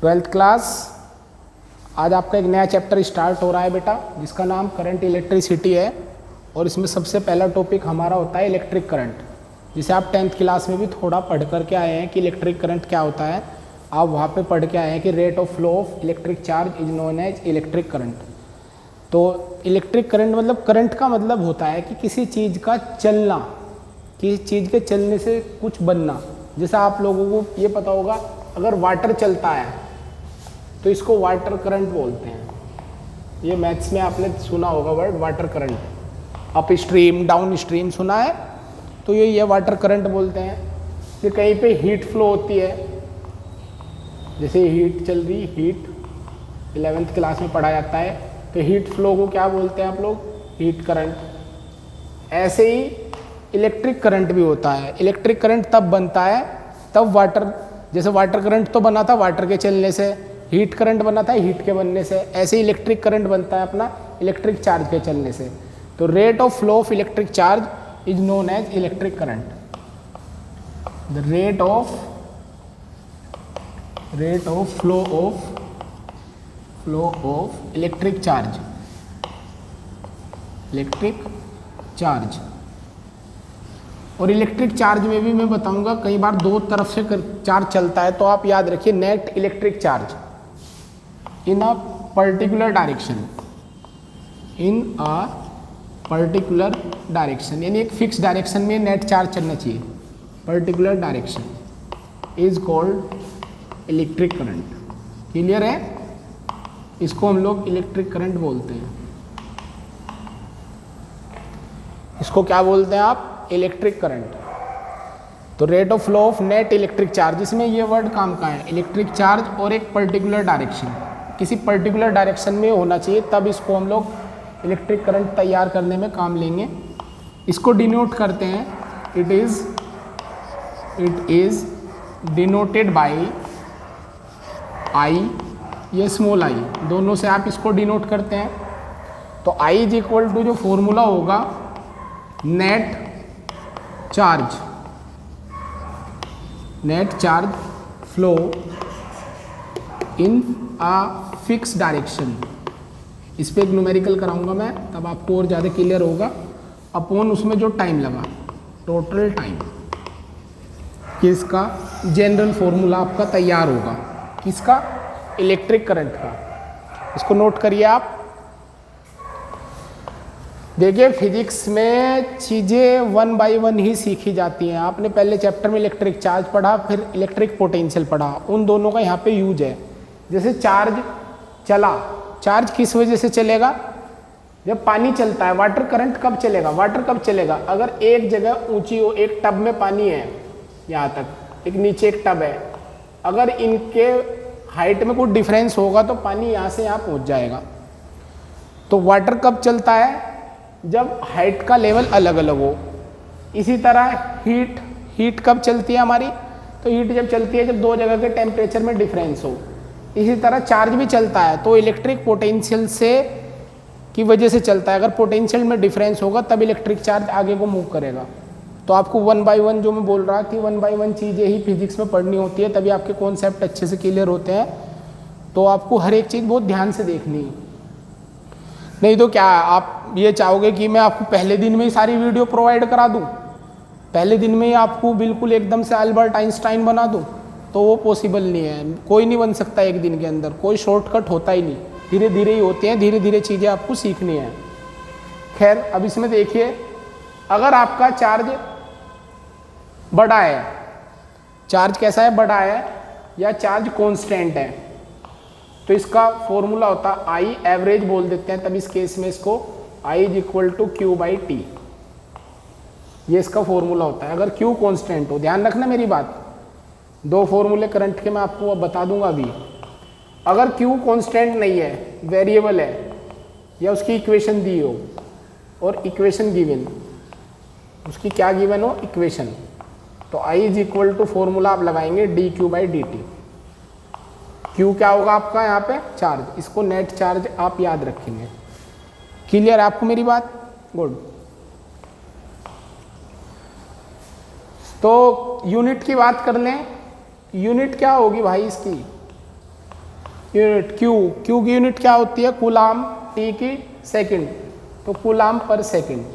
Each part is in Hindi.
ट्वेल्थ क्लास, आज आपका एक नया चैप्टर स्टार्ट हो रहा है बेटा, जिसका नाम करंट इलेक्ट्रिसिटी है। और इसमें सबसे पहला टॉपिक हमारा होता है इलेक्ट्रिक करंट, जिसे आप 10th क्लास में भी थोड़ा पढ़ करके आए हैं कि इलेक्ट्रिक करंट क्या होता है। आप वहाँ पे पढ़ के आए हैं कि rate of flow of electric charge is known as electric current. तो इलेक्ट्रिक करंट मतलब, करंट का मतलब होता है कि किसी चीज़ का चलना, किसी चीज़ के चलने से कुछ बनना। जैसा आप लोगों को ये पता होगा, अगर वाटर चलता है तो इसको वाटर करंट बोलते हैं। ये मैथ्स में आपने सुना होगा word water current, up stream down stream सुना है, तो ये वाटर करंट बोलते हैं। फिर कहीं पे हीट फ्लो होती है, जैसे हीट चल रही, हीट 11th क्लास में पढ़ा जाता है, तो हीट फ्लो को क्या बोलते हैं आप लोग? Heat current. ऐसे ही इलेक्ट्रिक करंट भी होता है। इलेक्ट्रिक करंट तब बनता है तब वाटर, जैसे वाटर करंट तो बना था वाटर के चलने से, हीट करंट बना था हीट के बनने से, ऐसे इलेक्ट्रिक करंट बनता है अपना इलेक्ट्रिक चार्ज के चलने से। तो rate of flow of electric charge is known as electric current. The rate of flow of electric charge. और इलेक्ट्रिक चार्ज में भी मैं बताऊंगा, कई बार दो तरफ से चार्ज चलता है, तो आप याद रखिए net electric charge in a particular direction, यानी एक फिक्स डायरेक्शन में नेट चार्ज चलना चाहिए। Particular direction is called electric current. Clear है? इसको हम लोग इलेक्ट्रिक करंट बोलते हैं। इसको क्या बोलते हैं आप? Electric current. तो rate of flow of net electric charge, इसमें ये वर्ड काम का है, इलेक्ट्रिक चार्ज और एक पर्टिकुलर डायरेक्शन, किसी पर्टिकुलर डायरेक्शन में होना चाहिए, तब इसको हम लोग इलेक्ट्रिक करंट तैयार करने में काम लेंगे। इसको डिनोट करते हैं, इट इज डिनोटेड बाय आई, ये स्मॉल आई, दोनों से आप इसको डिनोट करते हैं। तो आई इज इक्वल टू जो फॉर्मूला होगा net charge flow in a fix direction. इस पर एक न्यूमेरिकल कराऊंगा मैं, तब आपको और ज़्यादा क्लियर होगा। अपॉन उसमें जो टाइम लगा, टोटल टाइम, किसका जनरल फॉर्मूला आपका तैयार होगा, किसका? इलेक्ट्रिक करंट का। इसको नोट करिए आप। देखिए फिजिक्स में चीज़ें 1 बाय 1 ही सीखी जाती हैं। आपने पहले चैप्टर में इलेक्ट्रिक चार्ज पढ़ा, फिर इलेक्ट्रिक पोटेंशियल पढ़ा, उन दोनों का यहाँ पे यूज है। जैसे चार्ज चला, चार्ज किस वजह से चलेगा? जब पानी चलता है। वाटर करंट कब चलेगा? वाटर कब चलेगा? अगर एक जगह ऊंची हो, एक टब में पानी है, यहाँ तक एक नीचे एक टब है, अगर इनके हाइट में कोई डिफरेंस होगा तो पानी यहाँ से यहाँ पहुँच जाएगा। तो वाटर कब चलता है? जब हाइट का लेवल अलग अलग हो। इसी तरह हीट कब चलती है हमारी? तो हीट जब चलती है जब दो जगह के टेम्परेचर में डिफरेंस हो। इसी तरह चार्ज भी चलता है, तो इलेक्ट्रिक पोटेंशियल से की वजह से चलता है। अगर पोटेंशियल में डिफरेंस होगा तब इलेक्ट्रिक चार्ज आगे को मूव करेगा। तो आपको 1 बाय 1 जो मैं बोल रहा कि 1 बाय 1 चीज़ें ही फिजिक्स में पढ़नी होती है, तभी आपके कॉन्सेप्ट अच्छे से क्लियर होते हैं। तो आपको हर एक चीज़ बहुत ध्यान से देखनी है, नहीं तो क्या आप ये चाहोगे कि मैं आपको पहले दिन में ही सारी वीडियो प्रोवाइड करा दूं, पहले दिन में ही आपको बिल्कुल एकदम से अल्बर्ट आइंस्टाइन बना दूं? तो वो पॉसिबल नहीं है, कोई नहीं बन सकता एक दिन के अंदर, कोई शॉर्टकट होता ही नहीं, धीरे धीरे ही होते हैं, धीरे धीरे चीज़ें आपको सीखनी है। खैर अब इसमें देखिए, अगर आपका चार्ज बड़ा है, चार्ज कैसा है? बड़ा है, या चार्ज कांस्टेंट है, तो इसका फॉर्मूला होता है आई, एवरेज बोल देते हैं, तब इस केस में इसको I is equal to Q by t, ये इसका फॉर्मूला होता है। अगर क्यू कांस्टेंट हो, ध्यान रखना मेरी बात, दो फॉर्मूले करंट के मैं आपको अब बता दूंगा अभी। अगर क्यू कांस्टेंट नहीं है, वेरिएबल है, या उसकी इक्वेशन दी हो और इक्वेशन गिवन, उसकी क्या गिवन हो? इक्वेशन, तो आई इज इक्वल टू फॉर्मूला आप लगाएंगे D Q by D T. Q क्या होगा आपका यहाँ पे? चार्ज, इसको नेट चार्ज आप याद रखेंगे। क्लियर है आपको मेरी बात? गुड। तो यूनिट की बात कर लें, यूनिट क्या होगी भाई इसकी? यूनिट, क्यू की यूनिट क्या होती है? कूलाम, टी की सेकंड, तो कूलाम पर सेकंड,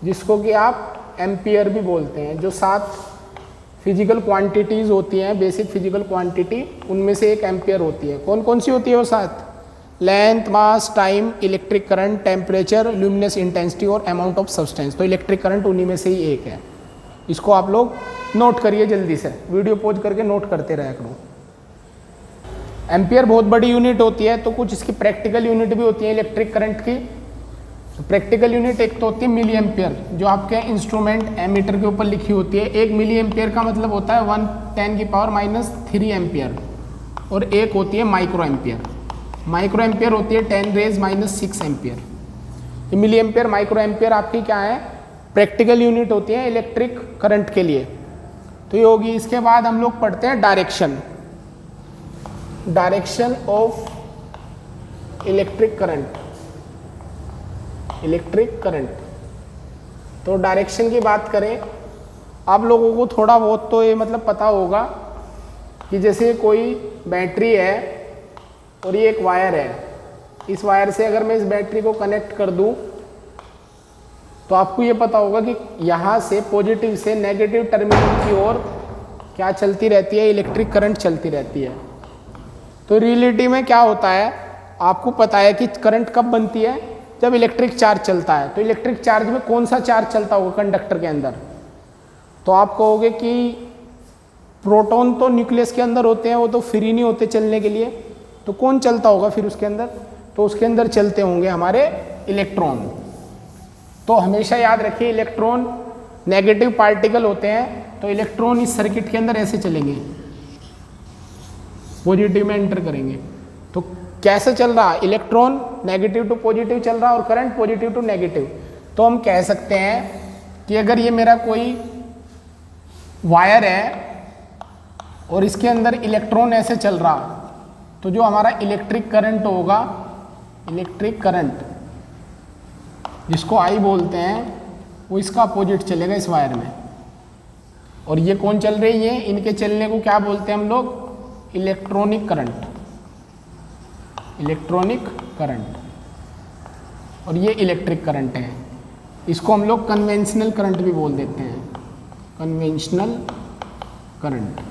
जिसको कि आप एम्पियर भी बोलते हैं। जो 7 फिजिकल क्वांटिटीज़ होती हैं, बेसिक फिजिकल क्वांटिटी, उनमें से एक एम्पियर होती है। कौन कौन सी होती है वो 7? Length, mass, time, electric current, temperature, luminous intensity और अमाउंट ऑफ सब्सटेंस। तो इलेक्ट्रिक करंट उन्हीं में से ही एक है। इसको आप लोग नोट करिए जल्दी से, वीडियो पॉज करके नोट करते रहा करो। एम्पियर बहुत बड़ी यूनिट होती है, तो कुछ इसकी प्रैक्टिकल यूनिट भी होती है इलेक्ट्रिक करंट की। तो प्रैक्टिकल यूनिट एक तो होती है मिली एम्पियर, जो आपके इंस्ट्रूमेंट एमीटर के ऊपर लिखी होती है। 1 मिली एम्पियर का मतलब होता है 1×10⁻³ एम्पियर, और एक होती है माइक्रो एम्पियर। माइक्रो एम्पियर होती है 10⁻⁻6 एम्पियर। ये मिली एम्पियर, माइक्रो एम्पियर आपकी क्या है? प्रैक्टिकल यूनिट होती है इलेक्ट्रिक करंट के लिए। तो ये होगी। इसके बाद हम लोग पढ़ते हैं direction, direction of electric current, electric current. तो डायरेक्शन की बात करें, आप लोगों को थोड़ा बहुत तो ये मतलब पता होगा कि जैसे कोई बैटरी है और ये एक वायर है, इस वायर से अगर मैं इस बैटरी को कनेक्ट कर दूं, तो आपको ये पता होगा कि यहाँ से पॉजिटिव से नेगेटिव टर्मिनल की ओर क्या चलती रहती है? इलेक्ट्रिक करंट चलती रहती है। तो रियलिटी में क्या होता है, आपको पता है कि करंट कब बनती है? जब इलेक्ट्रिक चार्ज चलता है। तो इलेक्ट्रिक चार्ज में कौन सा चार्ज चलता होगा कंडक्टर के अंदर? तो आप कहोगे कि प्रोटॉन तो न्यूक्लियस के अंदर होते हैं, वो तो फ्री नहीं होते चलने के लिए, तो कौन चलता होगा फिर उसके अंदर? तो उसके अंदर चलते होंगे हमारे इलेक्ट्रॉन। तो हमेशा याद रखिए, इलेक्ट्रॉन नेगेटिव पार्टिकल होते हैं, तो इलेक्ट्रॉन इस सर्किट के अंदर ऐसे चलेंगे, पॉजिटिव में एंटर करेंगे। तो कैसे चल रहा? इलेक्ट्रॉन नेगेटिव टू पॉजिटिव चल रहा और करंट पॉजिटिव टू नेगेटिव। तो हम कह सकते हैं कि अगर ये मेरा कोई वायर है और इसके अंदर इलेक्ट्रॉन ऐसे चल रहा, तो जो हमारा इलेक्ट्रिक करंट होगा, इलेक्ट्रिक करंट जिसको आई बोलते हैं, वो इसका अपोजिट चलेगा इस वायर में। और ये कौन चल रही है? इनके चलने को क्या बोलते हैं हम लोग? Electronic current, electronic current. और ये इलेक्ट्रिक करंट है, इसको हम लोग कन्वेंशनल करंट भी बोल देते हैं, कन्वेंशनल करंट।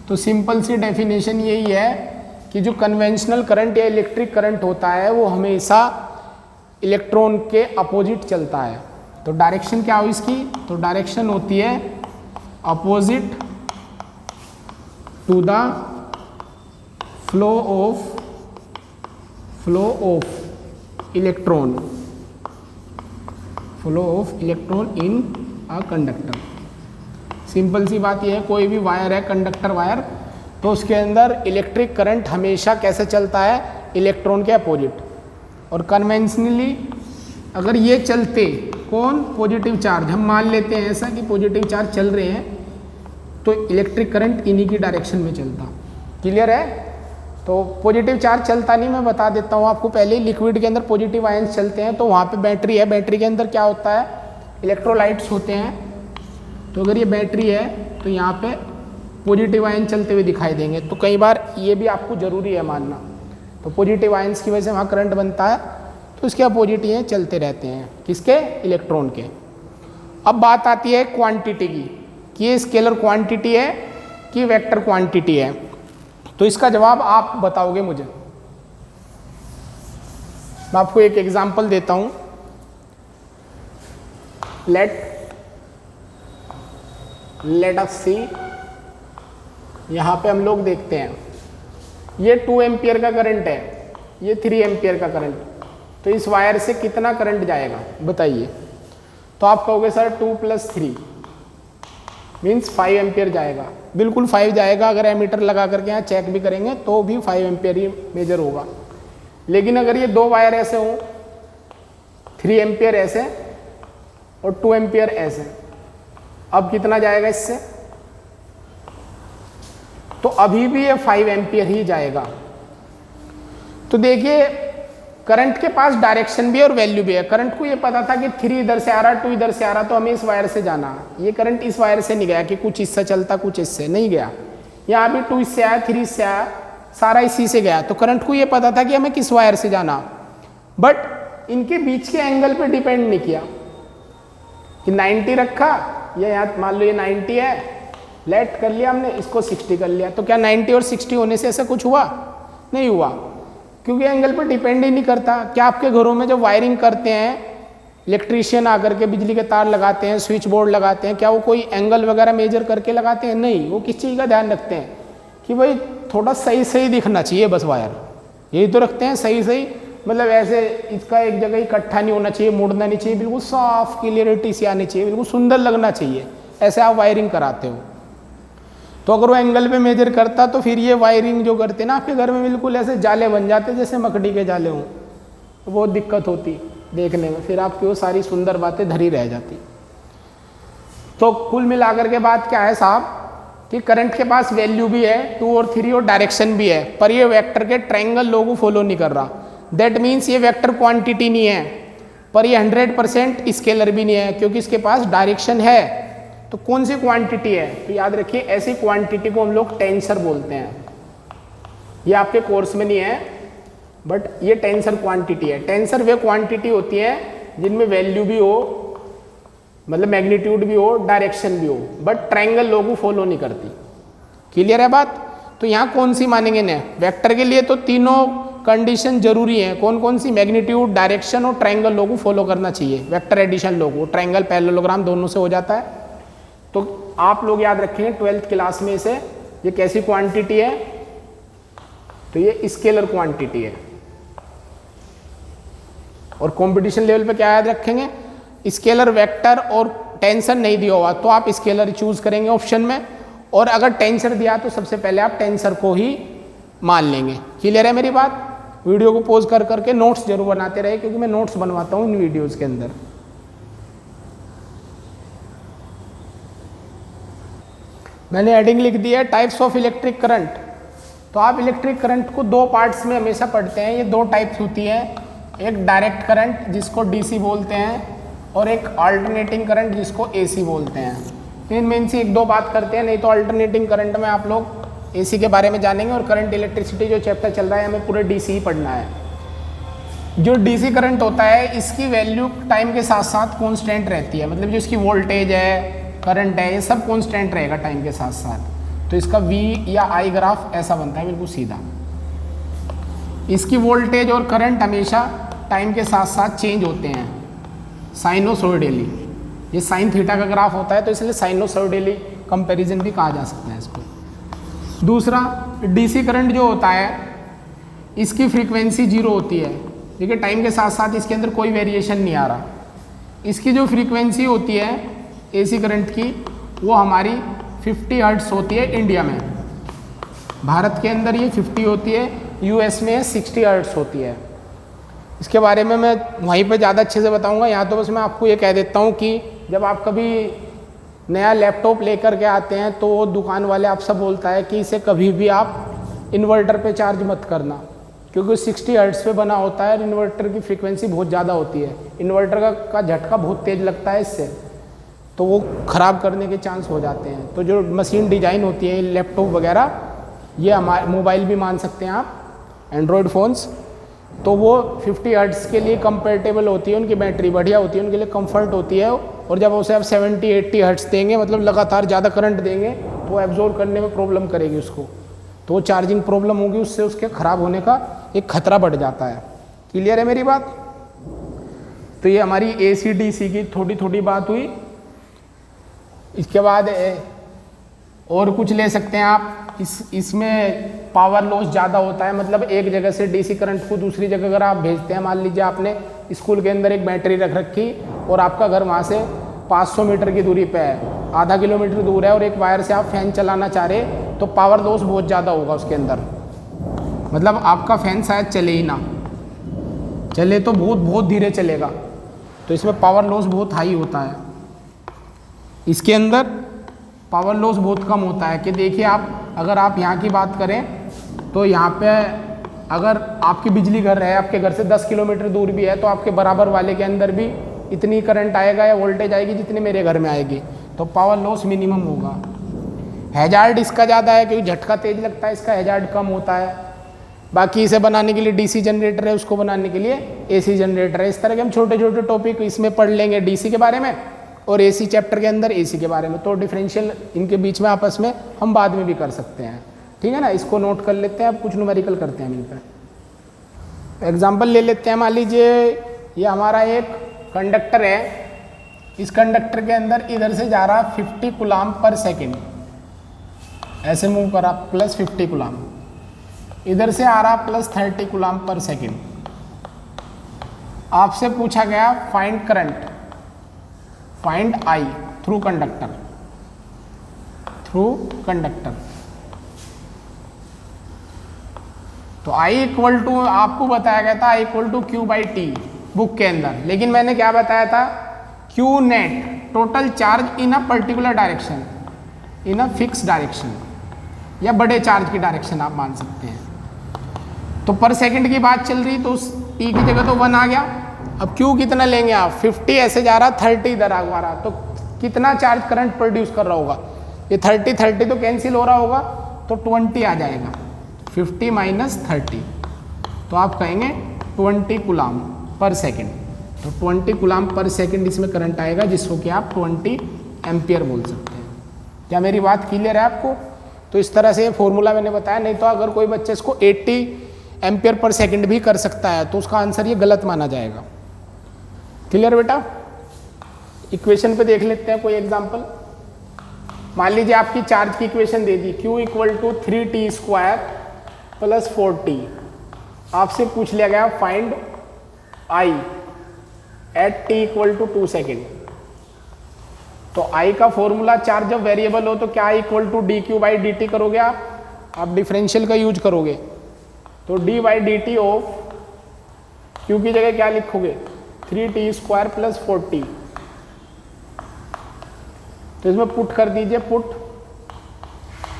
तो सिंपल सी डेफिनेशन यही है कि जो कन्वेंशनल करंट या इलेक्ट्रिक करंट होता है वो हमेशा इलेक्ट्रॉन के अपोजिट चलता है। तो डायरेक्शन क्या हो इसकी? तो डायरेक्शन होती है opposite to the flow of electron, flow of electron in a conductor. Simple सी बात यह है, कोई भी वायर है, कंडक्टर वायर, तो उसके अंदर इलेक्ट्रिक करंट हमेशा कैसे चलता है? इलेक्ट्रॉन के अपोजिट। और कन्वेंशनली अगर ये चलते, कौन? पॉजिटिव चार्ज, हम मान लेते हैं ऐसा कि पॉजिटिव चार्ज चल रहे हैं, तो इलेक्ट्रिक करंट इन्हीं की डायरेक्शन में चलता। क्लियर है? तो पॉजिटिव चार्ज चलता नहीं, मैं बता देता हूँ आपको पहले। लिक्विड के अंदर पॉजिटिव आयंस चलते हैं, तो वहाँ पे बैटरी है, बैटरी के अंदर क्या होता है? इलेक्ट्रोलाइट्स होते हैं। तो अगर ये बैटरी है तो यहाँ पे पॉजिटिव आयन चलते हुए दिखाई देंगे। तो कई बार ये भी आपको ज़रूरी है मानना। तो पॉजिटिव आयंस की वजह से वहाँ करंट बनता है, तो इसके अपोजिट ये चलते रहते हैं, किसके? इलेक्ट्रॉन के। अब बात आती है क्वांटिटी की, कि ये स्केलर क्वांटिटी है कि वेक्टर क्वांटिटी है। तो इसका जवाब आप बताओगे मुझे। मैं आपको एक एग्जांपल देता हूं। लेट अस सी, यहां पे हम लोग देखते हैं, ये 2 एम्पियर का करंट है, ये 3 एम्पियर का करंट। तो इस वायर से कितना करंट जाएगा बताइए? तो आप कहोगे सर 2 + 3 मीन्स 5 एम्पियर जाएगा। बिल्कुल 5 जाएगा, अगर एमीटर लगा करके यहाँ चेक भी करेंगे तो भी 5 एम्पियर ही मेजर होगा। लेकिन अगर ये 2 वायर ऐसे हों, 3 एम्पियर ऐसे और 2 एम्पियर ऐसे, अब कितना जाएगा इससे? तो अभी भी ये 5 एम्पियर ही जाएगा। तो देखिए, करंट के पास डायरेक्शन भी है और वैल्यू भी है। करंट को ये पता था कि 3 इधर से आ रहा, 2 इधर से आ रहा, तो हमें इस वायर से जाना। ये करंट इस वायर से नहीं गया कि कुछ इससे चलता कुछ इससे नहीं गया, यहाँ भी 2 इससे आया, 3 इससे आया, सारा इसी से गया, तो करंट को ये पता था कि हमें किस वायर से जाना, बट इनके बीच के एंगल पे डिपेंड नहीं किया कि 90 रखा या यहाँ मान लो ये 90 है, लेट कर लिया हमने, इसको 60 कर लिया, तो क्या 90 और 60 होने से ऐसा कुछ हुआ? नहीं हुआ, क्योंकि एंगल पे डिपेंड ही नहीं करता। क्या आपके घरों में जब वायरिंग करते हैं, इलेक्ट्रीशियन आकर के बिजली के तार लगाते हैं, स्विच बोर्ड लगाते हैं, क्या वो कोई एंगल वगैरह मेजर करके लगाते हैं? नहीं, वो किस चीज़ का ध्यान रखते हैं कि भाई थोड़ा सही सही दिखना चाहिए, बस वायर यही तो रखते हैं, सही सही, मतलब ऐसे इसका एक जगह इकट्ठा नहीं होना चाहिए, मुड़ना नहीं चाहिए, बिल्कुल साफ क्लियरिटी सी आनी चाहिए, बिल्कुल सुंदर लगना चाहिए, ऐसे आप वायरिंग कराते हो। तो अगर वो एंगल पे मेजर करता तो फिर ये वायरिंग जो करते ना आपके घर में बिल्कुल ऐसे जाले बन जाते जैसे मकड़ी के जाले हों, तो बहुत दिक्कत होती देखने में, फिर आपकी वो सारी सुंदर बातें धरी रह जाती। तो कुल मिलाकर के बात क्या है साहब कि करंट के पास वैल्यू भी है 2 और 3 और डायरेक्शन भी है, पर ये वेक्टर के ट्रायंगल लॉ को फॉलो नहीं कर रहा। दैट मीन्स ये वेक्टर क्वांटिटी नहीं है, पर ये 100% स्केलर भी नहीं है, क्योंकि इसके पास डायरेक्शन है। तो कौन सी क्वांटिटी है? तो याद रखिए ऐसी क्वांटिटी को हम लोग टेंसर बोलते हैं। ये आपके कोर्स में नहीं है, बट ये टेंसर क्वांटिटी है। टेंसर वे क्वांटिटी होती है जिनमें वैल्यू भी हो, मतलब मैग्नीट्यूड भी हो, डायरेक्शन भी हो, बट ट्रायंगल लॉ को फॉलो नहीं करती। क्लियर है बात? तो यहाँ कौन सी मानेंगे ने? वेक्टर के लिए तो तीनों कंडीशन जरूरी है। कौन कौन सी? मैग्नीट्यूड, डायरेक्शन और ट्रायंगल लॉ को फॉलो करना चाहिए। वेक्टर एडिशन लॉ को, ट्रायंगल पैरेललोग्राम दोनों से हो जाता है। तो आप लोग याद रखेंगे 12th क्लास में से ये कैसी क्वांटिटी है, तो ये स्केलर क्वांटिटी है। और कंपटीशन लेवल पे क्या याद रखेंगे? स्केलर वेक्टर और टेंसर नहीं दिया हुआ तो आप स्केलर चूज करेंगे ऑप्शन में, और अगर टेंसर दिया तो सबसे पहले आप टेंसर को ही मान लेंगे। क्लियर है मेरी बात? वीडियो को पॉज कर करके नोट्स जरूर बनाते रहे, क्योंकि मैं नोट्स बनवाता हूँ इन वीडियोज़ के अंदर। मैंने हेडिंग लिख दी है टाइप्स ऑफ इलेक्ट्रिक करंट। तो आप इलेक्ट्रिक करंट को 2 पार्ट्स में हमेशा पढ़ते हैं। ये 2 टाइप्स होती है, एक डायरेक्ट करंट जिसको डीसी बोलते हैं, और एक अल्टरनेटिंग करंट जिसको एसी बोलते हैं। इनमें से 1-2 बात करते हैं, नहीं तो अल्टरनेटिंग करंट में आप लोग एसी के बारे में जानेंगे, और करंट इलेक्ट्रिसिटी जो चैप्टर चल रहा है हमें पूरे डीसी ही पढ़ना है। जो डीसी करंट होता है इसकी वैल्यू टाइम के साथ साथ कॉन्स्टेंट रहती है, मतलब जो इसकी वोल्टेज है, करंट है, ये सब कॉन्स्टेंट रहेगा टाइम के साथ साथ। तो इसका V या I ग्राफ ऐसा बनता है बिल्कुल सीधा। इसकी वोल्टेज और करंट हमेशा टाइम के साथ साथ चेंज होते हैं साइनोसॉइडली। ये साइन थीटा का ग्राफ होता है, तो इसलिए साइनोसॉइडली कंपैरिजन भी कहा जा सकता है इसको। दूसरा, डीसी करंट जो होता है इसकी फ्रीक्वेंसी 0 होती है, देखिए टाइम के साथ साथ इसके अंदर कोई वेरिएशन नहीं आ रहा। इसकी जो फ्रीक्वेंसी होती है एसी करंट की, वो हमारी 50 हर्ट्ज होती है इंडिया में। भारत के अंदर ये 50 होती है, यूएस में 60 हर्ट्ज होती है। इसके बारे में मैं वहीं पे ज़्यादा अच्छे से बताऊंगा। यहाँ तो बस मैं आपको ये कह देता हूँ कि जब आप कभी नया लैपटॉप लेकर के आते हैं तो वो दुकान वाले आपसे बोलता है कि इसे कभी भी आप इन्वर्टर पे चार्ज मत करना, क्योंकि 60 हर्ट्ज पे बना होता है। इन्वर्टर की फ्रीक्वेंसी बहुत ज़्यादा होती है, इन्वर्टर का झटका बहुत तेज़ लगता है इससे, तो वो ख़राब करने के चांस हो जाते हैं। तो जो मशीन डिज़ाइन होती है लैपटॉप वगैरह, ये हमारे मोबाइल भी मान सकते हैं आप, एंड्रॉयड फ़ोन्स, तो वो 50 हर्ट्ज़ के लिए कंपेटेबल होती है, उनकी बैटरी बढ़िया होती है, उनके लिए कंफर्ट होती है। और जब उसे आप 70-80 हर्ट्ज़ देंगे, मतलब लगातार ज़्यादा करंट देंगे, तो एब्जॉर्ब करने में प्रॉब्लम करेगी उसको, तो वो चार्जिंग प्रॉब्लम होगी, उससे उसके ख़राब होने का एक खतरा बढ़ जाता है। क्लियर है मेरी बात? तो ये हमारी AC DC की थोड़ी थोड़ी बात हुई। इसके बाद और कुछ ले सकते हैं आप। इसमें पावर लॉस ज़्यादा होता है, मतलब एक जगह से डीसी करंट को दूसरी जगह अगर आप भेजते हैं, मान लीजिए आपने स्कूल के अंदर एक बैटरी रख रखी और आपका घर वहाँ से 500 मीटर की दूरी पे है, आधा किलोमीटर दूर है, और एक वायर से आप फैन चलाना चाह रहे, तो पावर लॉस बहुत ज़्यादा होगा उसके अंदर। मतलब आपका फैन शायद चले ही ना, चले तो बहुत धीरे चलेगा, तो इसमें पावर लॉस बहुत हाई होता है। इसके अंदर पावर लॉस बहुत कम होता है कि देखिए आप, अगर आप यहाँ की बात करें तो यहाँ पे अगर आपकी बिजली घर है, आपके घर से 10 किलोमीटर दूर भी है, तो आपके बराबर वाले के अंदर भी इतनी करंट आएगा या वोल्टेज आएगी जितनी मेरे घर में आएगी, तो पावर लॉस मिनिमम होगा। हैजार्ड इसका ज़्यादा है क्योंकि झटका तेज लगता है, इसका हैजार्ड कम होता है। बाकी इसे बनाने के लिए डीसी जनरेटर है, उसको बनाने के लिए एसी जनरेटर है। इस तरह के हम छोटे छोटे टॉपिक इसमें पढ़ लेंगे डीसी के बारे में और एसी चैप्टर के अंदर एसी के बारे में। तो डिफरेंशियल इनके बीच में आपस में हम बाद में भी कर सकते हैं, ठीक है ना। इसको नोट कर लेते हैं, अब कुछ न्यूमेरिकल करते हैं इन पर। एग्जाम्पल ले लेते हैं, मान लीजिए ये हमारा एक कंडक्टर है, इस कंडक्टर के अंदर इधर से जा रहा 50 कूलाम पर सेकेंड, ऐसे मूव करा प्लस 50 कूलाम, इधर से आ रहा प्लस 30 कूलाम पर सेकेंड। आपसे पूछा गया find current, find I through conductor, through conductor. तो आई इक्वल टू आपको बताया गया था I equal to Q by t book के अंदर, लेकिन मैंने क्या बताया था, q net total charge in a particular direction, in a fix direction, या बड़े चार्ज की डायरेक्शन आप मान सकते हैं। तो पर सेकंड की बात चल रही, तो उस टी की जगह तो 1 आ गया। अब क्यू कितना लेंगे आप, 50 ऐसे जा रहा, 30 इधर आ रहा, तो कितना चार्ज करंट प्रोड्यूस कर रहा होगा, ये 30 तो कैंसिल हो रहा होगा, तो 20 आ जाएगा, 50 माइनस 30, तो आप कहेंगे 20 कूलाम पर सेकेंड। तो 20 कूलाम पर सेकेंड इसमें करंट आएगा, जिसको कि आप 20 एम्पियर बोल सकते हैं। क्या मेरी बात क्लियर है आपको? तो इस तरह से ये फॉर्मूला मैंने बताया। नहीं तो अगर कोई बच्चे इसको 80 एम्पियर पर सेकेंड भी कर सकता है तो उसका आंसर ये गलत माना जाएगा। क्लियर बेटा? इक्वेशन पे देख लेते हैं कोई एग्जांपल। मान लीजिए आपकी चार्ज की इक्वेशन दे दी, Q equal to 3t square plus 4t। आपसे पूछ लिया गया find I at t equal to 2 second. तो I का फॉर्मूला, चार्ज जब वेरिएबल हो तो क्या equal to dq by dt करोगे आप डिफरेंशियल का यूज करोगे, तो d by D T of q की जगह क्या लिखोगे, 3t स्क्वायर प्लस 4t। तो इसमें पुट कर दीजिए, पुट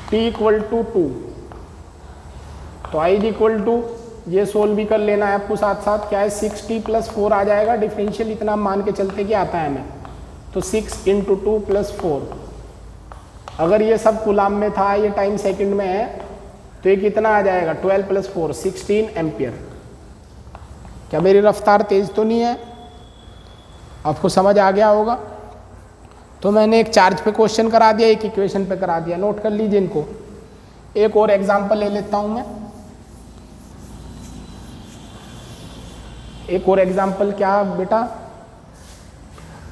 t इक्वल टू 2, तो I इक्वल टू, ये सोल्व भी कर लेना है आपको साथ साथ, क्या है 6t प्लस 4 आ जाएगा। डिफरेंशियल इतना मान के चलते कि आता है हमें, तो 6 इंटू 2 प्लस 4। अगर ये सब कूलाम में था, ये टाइम सेकंड में है, तो ये कितना आ जाएगा, 12 प्लस 4 16 एम्पियर। क्या मेरी रफ्तार तेज तो नहीं है? आपको समझ आ गया होगा। तो मैंने एक चार्ज पे क्वेश्चन करा दिया, एक इक्वेशन पे करा दिया, नोट कर लीजिए इनको। एक और एग्जांपल ले लेता हूं मैं। एक और एग्जांपल क्या बेटा,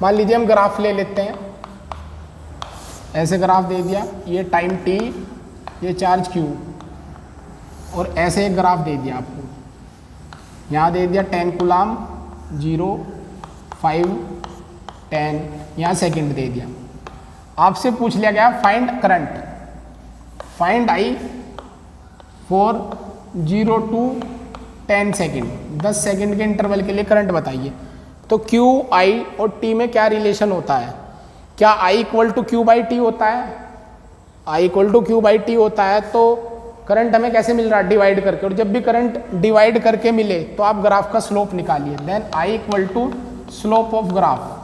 मान लीजिए हम ग्राफ ले लेते हैं। ऐसे ग्राफ दे दिया, ये टाइम t, ये चार्ज q, और ऐसे एक ग्राफ दे दिया आपको। यहाँ दे दिया 10 कूलाम, 0, 5, 10, यहाँ सेकंड दे दिया। आपसे पूछ लिया गया find current, find I for 0 to 10 second, 10 second के इंटरवल के लिए करंट बताइए। तो Q, I और T में क्या रिलेशन होता है? क्या I equal to Q by T होता है? I equal to Q by T होता है, तो करंट हमें कैसे मिल रहा है, डिवाइड करके। और जब भी करंट डिवाइड करके मिले तो आप ग्राफ का स्लोप निकालिए, then I equal to slope of graph.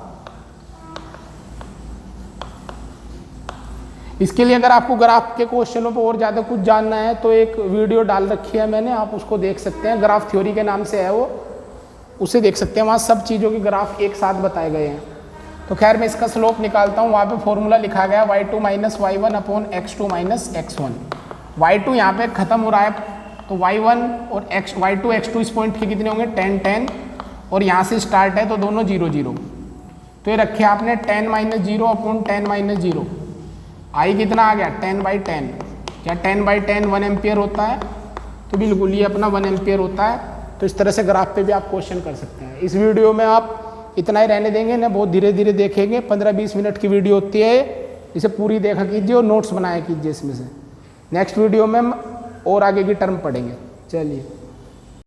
इसके लिए अगर आपको ग्राफ के क्वेश्चनों पर और ज़्यादा कुछ जानना है तो एक वीडियो डाल रखी है मैंने, आप उसको देख सकते हैं, ग्राफ थ्योरी के नाम से है वो, उसे देख सकते हैं। वहाँ सब चीज़ों के ग्राफ एक साथ बताए गए हैं। तो खैर मैं इसका स्लोप निकालता हूँ। वहाँ पे फॉर्मूला लिखा गया y2 minus y1 upon x2 minus x1। y2 यहाँ पे खत्म हो रहा है, तो y1 और y2 x2 इस पॉइंट के कितने होंगे, 10 10, और यहाँ से स्टार्ट है तो दोनों 0 0। तो ये रखे आपने 10 माइनस 0 अपॉन 10 माइनस 0। I कितना आ गया, 10 बाई 10। क्या 10 बाई 10 1 एम्पियर होता है? तो बिल्कुल ये अपना 1 एम्पियर होता है। तो इस तरह से ग्राफ पे भी आप क्वेश्चन कर सकते हैं। इस वीडियो में आप इतना ही रहने देंगे ना, बहुत धीरे धीरे देखेंगे। 15-20 मिनट की वीडियो होती है, इसे पूरी देखा कीजिए और नोट्स बनाया कीजिए इसमें से। नेक्स्ट वीडियो में हम और आगे की टर्म पढ़ेंगे। चलिए।